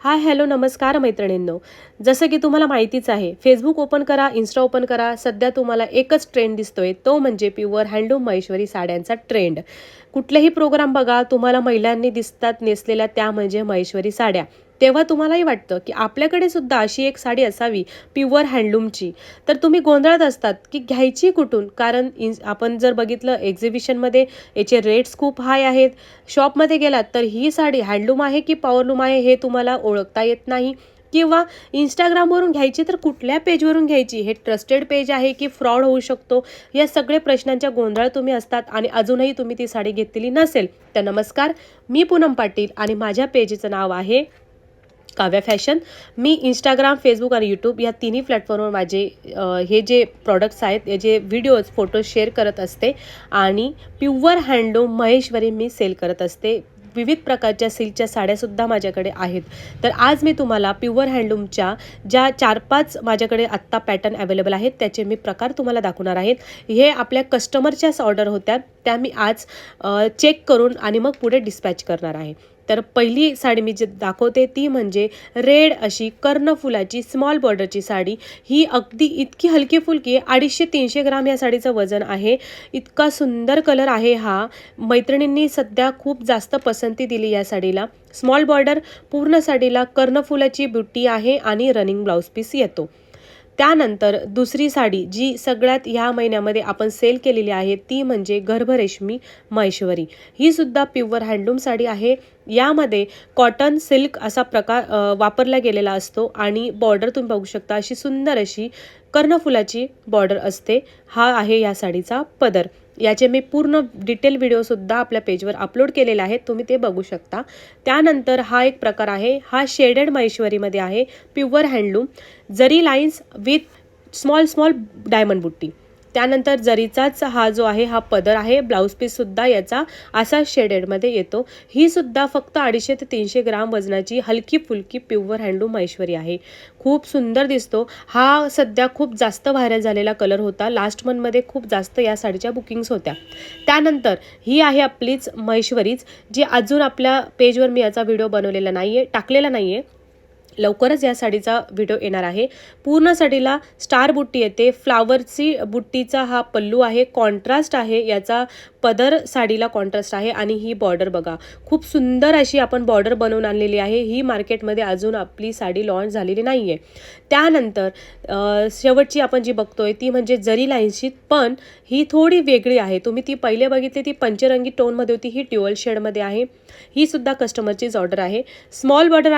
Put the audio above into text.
Hi hello नमस्कार मैत्रिणींनो. जसं की तुम्हाला माहितीच आहे, फेसबुक ओपन करा, इन्स्टा ओपन करा, सध्या तुम्हाला एकच ट्रेंड दिसतोय, तो म्हणजे प्युअर हँडलूम महेश्वरी साड्यांचा ट्रेंड. कुठलेही प्रोग्राम बघा, तुम्हाला महिलांनी दिसतात नेसलेल्या, त्या म्हणजे महेश्वरी साड्या. तेव्हा तुम्हालाही वाटतं की आपल्याकडे सुद्धा अशी एक साडी असावी प्युअर हँडलूमची. तर तुम्ही गोंधळात असतात की घ्यायची कुठून, कारण आपण जर बघितलं एक्झिबिशनमध्ये याचे रेट्स खूप हाय आहेत. शॉपमध्ये गेलात तर ही साडी हँडलूम आहे की पॉवरलूम आहे हे तुम्हाला ओळखता येत नाही. किंवा इंस्टाग्रामवरून घ्यायची तर कुठल्या पेजवरून घ्यायची, हे ट्रस्टेड पेज आहे की फ्रॉड होऊ शकतो, या सगळे प्रश्नांच्या गोंधळात तुम्ही असतात आणि अजूनही तुम्ही ती साडी घेतलेली नसेल तर नमस्कार, मी पूनम पाटील आणि माझ्या पेजचं नाव आहे काव्या फॅशन. मी इंस्टाग्राम, फेसबुक आणि यूट्यूब या तिन्ही प्लॅटफॉर्मवर माझे हे जे प्रॉडक्ट्स आहेत याचे व्हिडिओज फोटोज शेअर करत असते आणि प्युअर हँडलूम महेश्वरी मी सेल करत असते. विविध प्रकारच्या सिल्कच्या साड्यासुद्धा माझ्याकडे आहेत. तर आज मी तुम्हाला प्युअर हँडलूमच्या ज्या 4-5 माझ्याकडे आत्ता पॅटर्न अवेलेबल आहेत त्याचे मी प्रकार तुम्हाला दाखवणार आहेत. हे आपल्या कस्टमरच्याच ऑर्डर होत्या, त्या मी आज चेक करून आणि मग पुढे डिस्पॅच करणार आहे. तर पहिली साडी मी जे दाखवते ती म्हणजे रेड अशी कर्णफुलाची स्मॉल बॉर्डरची साडी. ही अगदी इतकी हलकी फुलकी 250-300 ग्राम या साडीचं वजन आहे. इतका सुंदर कलर आहे हा. मैत्रिणींनी सध्या खूप जास्त पसंती दिली या साडीला. स्मॉल बॉर्डर, पूर्ण साडीला कर्णफुलाची बुट्टी आहे आणि रनिंग ब्लाऊज पीस येतो. त्यानंतर दुसरी साडी जी सगळ्यात ह्या महिन्यामध्ये आपण सेल केलेली आहे ती म्हणजे गर्भरेशमी महेश्वरी. ही सुद्धा प्युअर हँडलूम साडी आहे. यामध्ये कॉटन सिल्क असा प्रकार वापरला गेलेला असतो आणि बॉर्डर तुम्ही बघू शकता, अशी सुंदर अशी कर्णफुलाची बॉर्डर असते. हा आहे या साडीचा पदर. याचे मी पूर्ण डिटेल व्हिडिओसुद्धा आपल्या पेजवर अपलोड केलेले आहेत, तुम्ही ते बघू शकता. त्यानंतर हा एक प्रकार आहे, हा शेडेड महेश्वरीमध्ये आहे, प्युअर हँडलूम, जरी lines with small small diamond बुट्टी. त्यानंतर जरीचाच हा जो आहे हा पदर आहे. ब्लाऊज पीससुद्धा याचा असा शेडेडमध्ये येतो. ही सुद्धा फक्त 250 ते 300 ग्राम वजनाची हलकी फुलकी प्युअर हँडलूम महेश्वरी आहे. खूप सुंदर दिसतो. हा सध्या खूप जास्त व्हायरल झालेला कलर होता. लास्ट मंथमध्ये खूप जास्त या साडीच्या बुकिंग्स होत्या. त्यानंतर ही आहे आपलीच महेश्वरीच, जी अजून आपल्या पेजवर मी याचा व्हिडिओ बनवलेला नाही आहे, टाकलेला नाही आहे. लवकरच या साडीचा व्हिडिओ येणार आहे. पूर्ण साडीला स्टार बुट्टी येते. फ्लावरची बुट्टीचा हा पल्लू आहे. कॉन्ट्रास्ट आहे याचा पदर, साडीला कॉन्ट्रास्ट आहे आणि ही बॉर्डर बघा, खूप सुंदर अशी आपण बॉर्डर बनवून आणलेली आहे. ही मार्केटमध्ये अजून आपली साडी लॉन्च झालेली नाही आहे. त्यानंतर शेवटची आपण जी बघतोय ती म्हणजे जरी लाईन्सची, पण ही थोडी वेगळी आहे. तुम्ही ती पहिले बघितली ती पंचरंगी टोनमध्ये होती, ही ड्युअल शेडमध्ये आहे. ही सुद्धा कस्टमरचीच ऑर्डर आहे. Small border